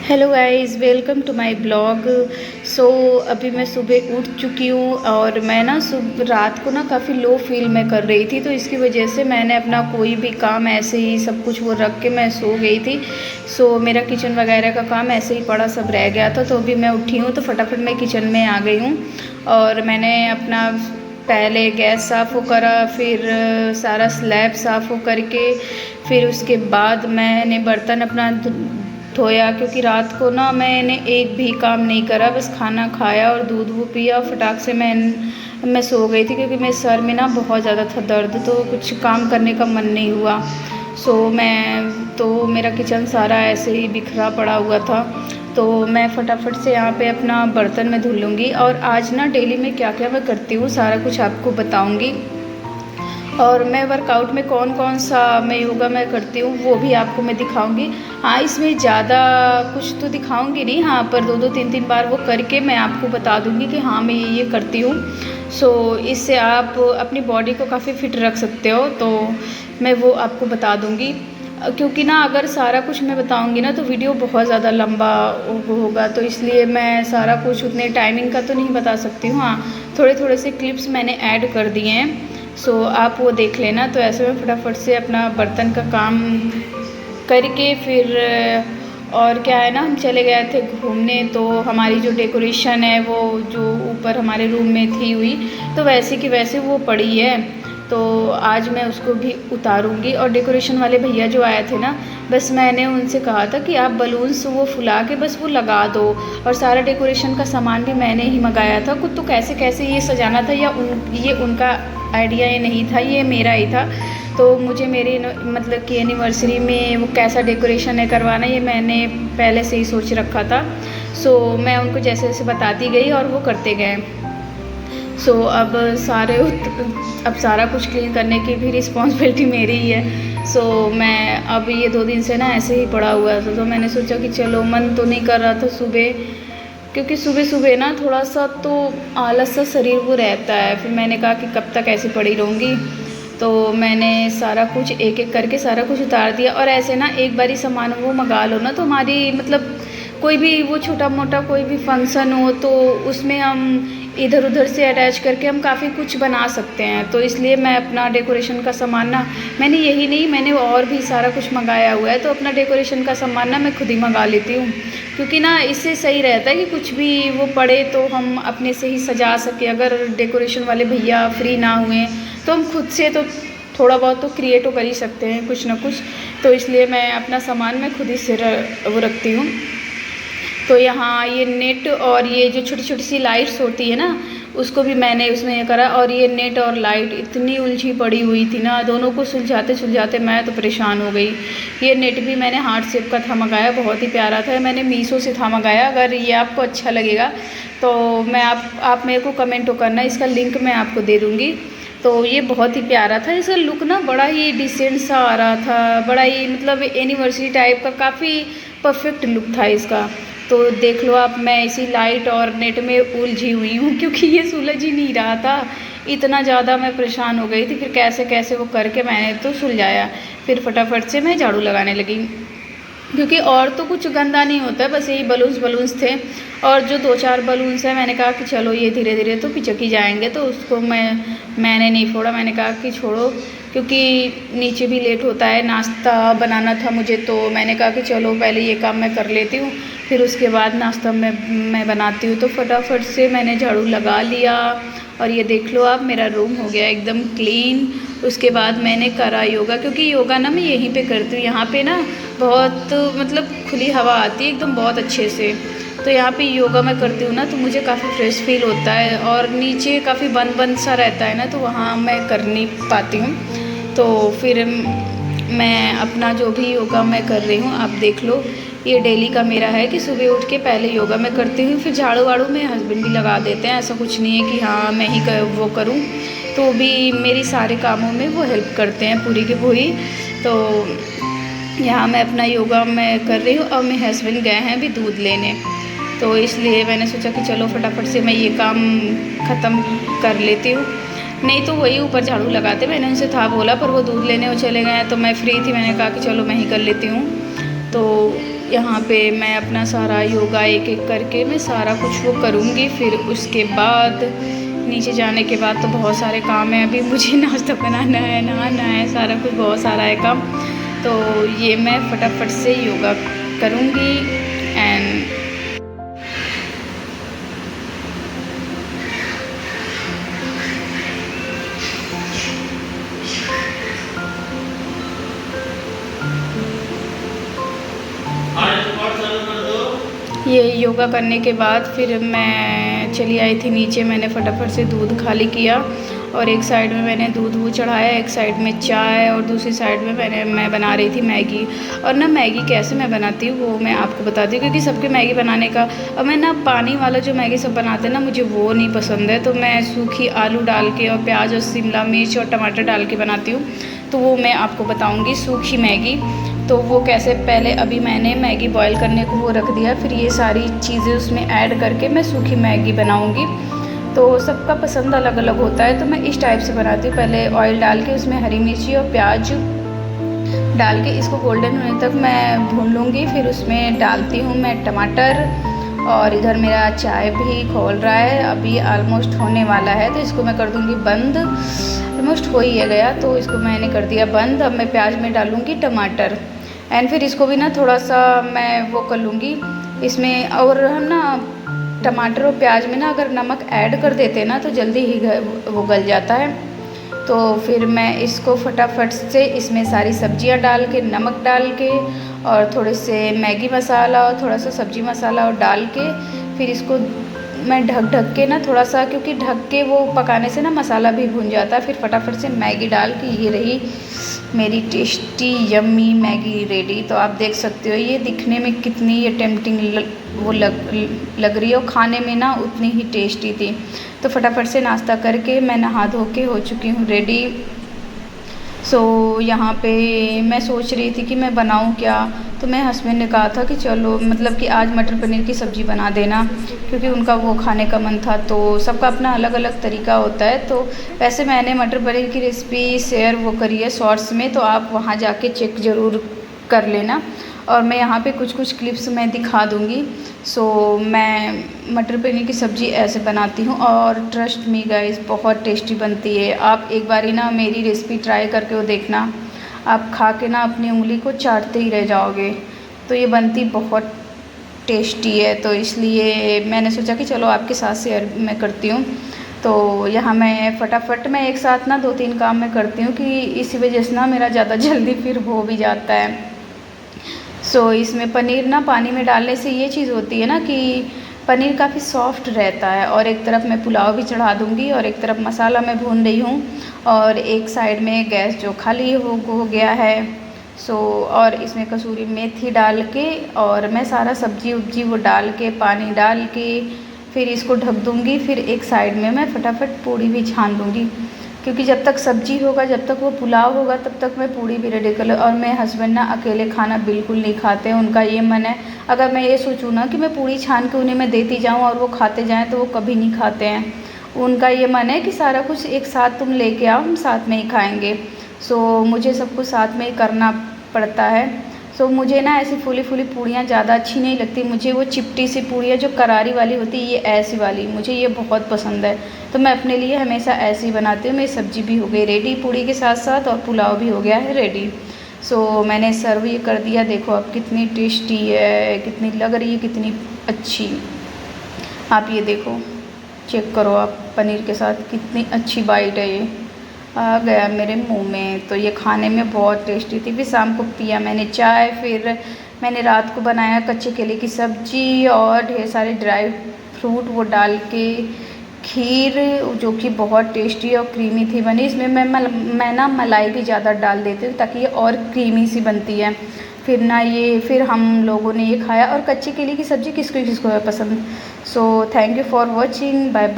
Hello guys, welcome to my blog. So अभी मैं सुबह उठ चुकी हूँ और मैं ना रात को ना काफ़ी लो फील मैं कर रही थी, तो इसकी वजह से मैंने अपना कोई भी काम ऐसे ही सब कुछ वो रख के मैं सो गई थी। सो मेरा किचन वगैरह का काम ऐसे ही पड़ा सब रह गया था, तो अभी मैं उठी हूँ तो फटाफट मैं किचन में आ गई हूँ। और मैंने अपना पहले गैस साफ़ करा, फिर सारा स्लैब साफ़ करके फिर उसके बाद मैंने बर्तन अपना धोया, क्योंकि रात को ना मैंने एक भी काम नहीं करा, बस खाना खाया और दूध वो पिया और फटाक से मैं सो गई थी, क्योंकि मेरे सर में ना बहुत ज़्यादा था दर्द, तो कुछ काम करने का मन नहीं हुआ। मेरा किचन सारा ऐसे ही बिखरा पड़ा हुआ था, तो मैं फटाफट से यहाँ पे अपना बर्तन में धुल लूँगी। और आज ना डेली में क्या क्या मैं करती हूँ सारा कुछ आपको बताऊँगी, और मैं वर्कआउट में कौन कौन सा मैं योगा मैं करती हूँ वो भी आपको मैं दिखाऊंगी। हाँ, इसमें ज़्यादा कुछ तो दिखाऊंगी नहीं, हाँ, पर दो दो तीन तीन बार वो करके मैं आपको बता दूंगी कि हाँ मैं ये करती हूँ। इससे आप अपनी बॉडी को काफ़ी फिट रख सकते हो, तो मैं वो आपको बता दूंगी। क्योंकि ना अगर सारा कुछ मैं बताऊंगी ना तो वीडियो बहुत ज़्यादा लंबा होगा, तो इसलिए मैं सारा कुछ उतने टाइमिंग का तो नहीं बता सकती हूँ। हाँ, थोड़े थोड़े से क्लिप्स मैंने ऐड कर दिए हैं, आप वो देख लेना। तो ऐसे में फटाफट से अपना बर्तन का काम करके फिर और क्या है ना, हम चले गए थे घूमने, तो हमारी जो डेकोरेशन है वो जो ऊपर हमारे रूम में थी हुई, तो वैसे की वैसे वो पड़ी है, तो आज मैं उसको भी उतारूंगी। और डेकोरेशन वाले भैया जो आए थे ना, बस मैंने उनसे कहा था कि आप बलून्स वो फुला के बस वो लगा दो, और सारा डेकोरेशन का सामान भी मैंने ही मंगाया था। कुछ तो कैसे कैसे ये सजाना था, या ये उनका आइडिया ये नहीं था, ये मेरा ही था। तो मुझे मेरी मतलब कि एनिवर्सरी में वो कैसा डेकोरेशन है करवाना, ये मैंने पहले से ही सोच रखा था। मैं उनको जैसे जैसे बताती गई और वो करते गए। अब सारा कुछ क्लीन करने की भी रिस्पॉन्सिबिलिटी मेरी ही है। मैं अब ये 2 दिन से ना ऐसे ही पड़ा हुआ था, तो मैंने सोचा कि चलो, मन तो नहीं कर रहा था सुबह, क्योंकि सुबह सुबह ना थोड़ा सा तो आलस सा शरीर वो रहता है। फिर मैंने कहा कि कब तक ऐसे पड़ी रहूँगी, तो मैंने सारा कुछ एक एक करके सारा कुछ उतार दिया। और ऐसे ना एक बारी सामान वो मंगा लो ना, तो हमारी मतलब कोई भी वो छोटा मोटा कोई भी फंक्शन हो तो उसमें हम इधर उधर से अटैच करके हम काफ़ी कुछ बना सकते हैं। तो इसलिए मैं अपना डेकोरेशन का सामान ना, मैंने यही नहीं, मैंने और भी सारा कुछ मंगाया हुआ है, तो अपना डेकोरेशन का सामान ना मैं खुद ही मंगा लेती हूँ, क्योंकि ना इससे सही रहता है कि कुछ भी वो पड़े तो हम अपने से ही सजा सकें। अगर डेकोरेशन वाले भैया फ्री ना हुए तो हम खुद से तो थोड़ा बहुत तो क्रिएट कर ही सकते हैं कुछ ना कुछ। तो इसलिए मैं अपना सामान मैं खुद ही से वो रखती हूँ। तो यहाँ ये नेट और ये जो छोटी छोटी सी लाइट्स होती है ना, उसको भी मैंने उसमें ये करा। और ये नेट और लाइट इतनी उलझी पड़ी हुई थी ना, दोनों को सुलझाते सुलझाते मैं तो परेशान हो गई। ये नेट भी मैंने हार्ट शेप का था मंगाया, बहुत ही प्यारा था, मैंने मीशो से था मंगाया। अगर ये आपको अच्छा लगेगा तो मैं आप मेरे को कमेंट करना, इसका लिंक मैं आपको दे दूँगी। तो ये बहुत ही प्यारा था, इसका लुक ना बड़ा ही डिसेंट सा आ रहा था, बड़ा ही मतलब एनिवर्सरी टाइप का, काफ़ी परफेक्ट लुक था इसका। तो देख लो आप, मैं इसी लाइट और नेट में उलझी हुई हूँ, क्योंकि ये सुलझ ही नहीं रहा था, इतना ज़्यादा मैं परेशान हो गई थी। फिर कैसे कैसे वो करके मैंने तो सुलझाया, फिर फटाफट से मैं झाड़ू लगाने लगी, क्योंकि और तो कुछ गंदा नहीं होता है, बस यही बलून्स थे। और जो 2-4 बलून्स हैं, मैंने कहा कि चलो ये धीरे धीरे तो पिचक ही जाएंगे, तो उसको मैंने नहीं फोड़ा, मैंने कहा कि छोड़ो, क्योंकि नीचे भी लेट होता है, नाश्ता बनाना था मुझे, तो मैंने कहा कि चलो पहले ये काम मैं कर लेती हूँ, फिर उसके बाद नाश्ता मैं बनाती हूँ। तो फटाफट से मैंने झाड़ू लगा लिया, और ये देख लो आप, मेरा रूम हो गया एकदम क्लीन। उसके बाद मैंने करा योगा, क्योंकि योगा ना मैं यहीं पे करती हूँ, यहाँ पे ना बहुत मतलब खुली हवा आती है एकदम बहुत अच्छे से। तो यहाँ पे योगा मैं करती हूँ ना, तो मुझे काफ़ी फ्रेश फील होता है, और नीचे काफ़ी बंद बंद सा रहता है ना, तो वहाँ मैं कर नहीं पाती हूँ। तो फिर मैं अपना जो भी योगा मैं कर रही हूँ, आप देख लो, ये डेली का मेरा है कि सुबह उठ के पहले योगा मैं करती हूँ, फिर झाड़ू वाड़ू में हस्बैंड भी लगा देते हैं, ऐसा कुछ नहीं है कि हाँ मैं ही वो करूँ, तो भी मेरी सारे कामों में वो हेल्प करते हैं पूरी की पूरी। तो यहाँ मैं अपना योगा मैं कर रही हूँ, और मेरे हस्बैंड गए हैं अभी दूध लेने, तो इसलिए मैंने सोचा कि चलो फटाफट से मैं ये काम ख़त्म कर लेती हूँ, नहीं तो वही ऊपर झाड़ू लगाते। मैंने उनसे था बोला, पर वो दूध लेने वो चले गए हैं, तो मैं फ्री थी, मैंने कहा कि चलो मैं ही कर लेती हूँ। तो यहाँ पे मैं अपना सारा योगा एक एक करके मैं सारा कुछ वो करूँगी। फिर उसके बाद नीचे जाने के बाद तो बहुत सारे काम हैं, अभी मुझे नाश्ता बनाना है, नहाना है, सारा कुछ बहुत सारा है काम। तो ये मैं फटाफट से योगा करूँगी एंड ये योगा करने के बाद फिर मैं चली आई थी नीचे। मैंने फटाफट से दूध खाली किया और एक साइड में मैंने दूध वो चढ़ाया, एक साइड में चाय और दूसरी साइड में मैं बना रही थी मैगी। और ना मैगी कैसे मैं बनाती हूँ वो मैं आपको बताती हूँ, क्योंकि सबके मैगी बनाने का, और मैं ना पानी वाला जो मैगी सब बनाते हैं ना मुझे वो नहीं पसंद है। तो मैं सूखी आलू डाल के और प्याज और शिमला मिर्च और टमाटर डाल के बनाती हूँ। तो वो मैं आपको बताऊँगी सूखी मैगी। तो वो कैसे, पहले अभी मैंने मैगी बॉईल करने को वो रख दिया, फिर ये सारी चीज़ें उसमें ऐड करके मैं सूखी मैगी बनाऊँगी। तो सबका पसंद अलग अलग होता है, तो मैं इस टाइप से बनाती हूँ। पहले ऑयल डाल के उसमें हरी मिर्ची और प्याज डाल के इसको गोल्डन होने तक मैं भून लूँगी। फिर उसमें डालती हूँ मैं टमाटर, और इधर मेरा चाय भी खौल रहा है, अभी ऑलमोस्ट होने वाला है। तो इसको मैं कर दूँगी बंद, ऑलमोस्ट हो ही गया, तो इसको मैंने कर दिया बंद। अब मैं प्याज में डालूँगी टमाटर एंड फिर इसको भी ना थोड़ा सा मैं वो कर लूँगी इसमें। और हम ना टमाटर और प्याज में ना अगर नमक ऐड कर देते हैं ना तो जल्दी ही वो गल जाता है। तो फिर मैं इसको फटाफट से इसमें सारी सब्जियां डाल के, नमक डाल के और थोड़े से मैगी मसाला और थोड़ा सा सब्जी मसाला और डाल के फिर इसको मैं ढक के ना थोड़ा सा, क्योंकि ढक के वो पकाने से ना मसाला भी भुन जाता है। फिर फटाफट से मैगी डाल के ये रही मेरी टेस्टी यम्मी मैगी रेडी। तो आप देख सकते हो ये दिखने में कितनी ये टेम्पटिंग लग रही है और खाने में ना उतनी ही टेस्टी थी। तो फटाफट से नाश्ता करके मैं नहा धो के हो चुकी हूँ रेडी। सो यहाँ पे मैं सोच रही थी कि मैं बनाऊँ क्या, तो मेरे हस्बैंड ने कहा था कि चलो मतलब कि आज मटर पनीर की सब्ज़ी बना देना, क्योंकि उनका वो खाने का मन था। तो सबका अपना अलग अलग तरीका होता है। तो वैसे मैंने मटर पनीर की रेसिपी शेयर वो करी है शॉर्ट्स में, तो आप वहाँ जाके चेक ज़रूर कर लेना। और मैं यहाँ पे कुछ क्लिप्स मैं दिखा दूँगी। सो मैं मटर पनीर की सब्ज़ी ऐसे बनाती हूँ और ट्रस्ट मी गाइस बहुत टेस्टी बनती है। आप एक बारी ना मेरी रेसिपी ट्राई करके वो देखना, आप खा के ना अपनी उंगली को चाटते ही रह जाओगे। तो ये बनती बहुत टेस्टी है, तो इसलिए मैंने सोचा कि चलो आपके साथ शेयर मैं करती हूँ। तो यहाँ मैं फटाफट मैं एक साथ ना 2-3 काम मैं करती हूँ कि इसी वजह से ना मेरा ज़्यादा जल्दी फिर हो भी जाता है। सो इसमें पनीर ना पानी में डालने से ये चीज़ होती है ना कि पनीर काफ़ी सॉफ्ट रहता है। और एक तरफ मैं पुलाव भी चढ़ा दूँगी और एक तरफ मसाला मैं भून रही हूँ और एक साइड में गैस जो खाली हो गया है। सो और इसमें कसूरी मेथी डाल के और मैं सारा सब्जी उब्जी वो डाल के पानी डाल के फिर इसको ढक दूँगी। फिर एक साइड में मैं फटाफट पूड़ी भी छान लूँगी, क्योंकि जब तक सब्जी होगा, जब तक वो पुलाव होगा, तब तक मैं पूड़ी भी रेडी कर लूँ। और मेरे हस्बैंड ना अकेले खाना बिल्कुल नहीं खाते, उनका ये मन है अगर मैं ये सोचूँ ना कि मैं पूड़ी छान के उन्हें मैं देती जाऊँ और वो खाते जाएँ तो वो कभी नहीं खाते हैं। उनका ये मन है कि सारा कुछ एक साथ तुम लेके आओ, हम साथ में ही खाएँगे। सो मुझे सब कुछ साथ में ही करना पड़ता है। सो मुझे ना ऐसी फूली फूली पूड़ियाँ ज़्यादा अच्छी नहीं लगती, मुझे वो चिपटी सी पूड़ियाँ जो करारी वाली होती है, ये ऐसी वाली मुझे ये बहुत पसंद है। तो मैं अपने लिए हमेशा ऐसी ही बनाती हूँ। मेरी सब्ज़ी भी हो गई रेडी पूड़ी के साथ साथ और पुलाव भी हो गया है रेडी। सो मैंने सर्व ये कर दिया। देखो अब कितनी टेस्टी है, कितनी लग रही है, कितनी अच्छी। आप ये देखो, चेक करो आप, पनीर के साथ कितनी अच्छी बाइट है, ये आ गया मेरे मुंह में। तो ये खाने में बहुत टेस्टी थी। फिर शाम को पिया मैंने चाय, फिर मैंने रात को बनाया कच्चे केले की सब्ज़ी और ढेर सारे ड्राई फ्रूट वो डाल के खीर, जो कि बहुत टेस्टी और क्रीमी थी बनी। इसमें मैं ना मलाई भी ज़्यादा डाल देती हूँ ताकि ये और क्रीमी सी बनती है। फिर हम लोगों ने ये खाया। और कच्चे केले की सब्ज़ी किसको किसको है पसंद। So thank you for watching, bye bye.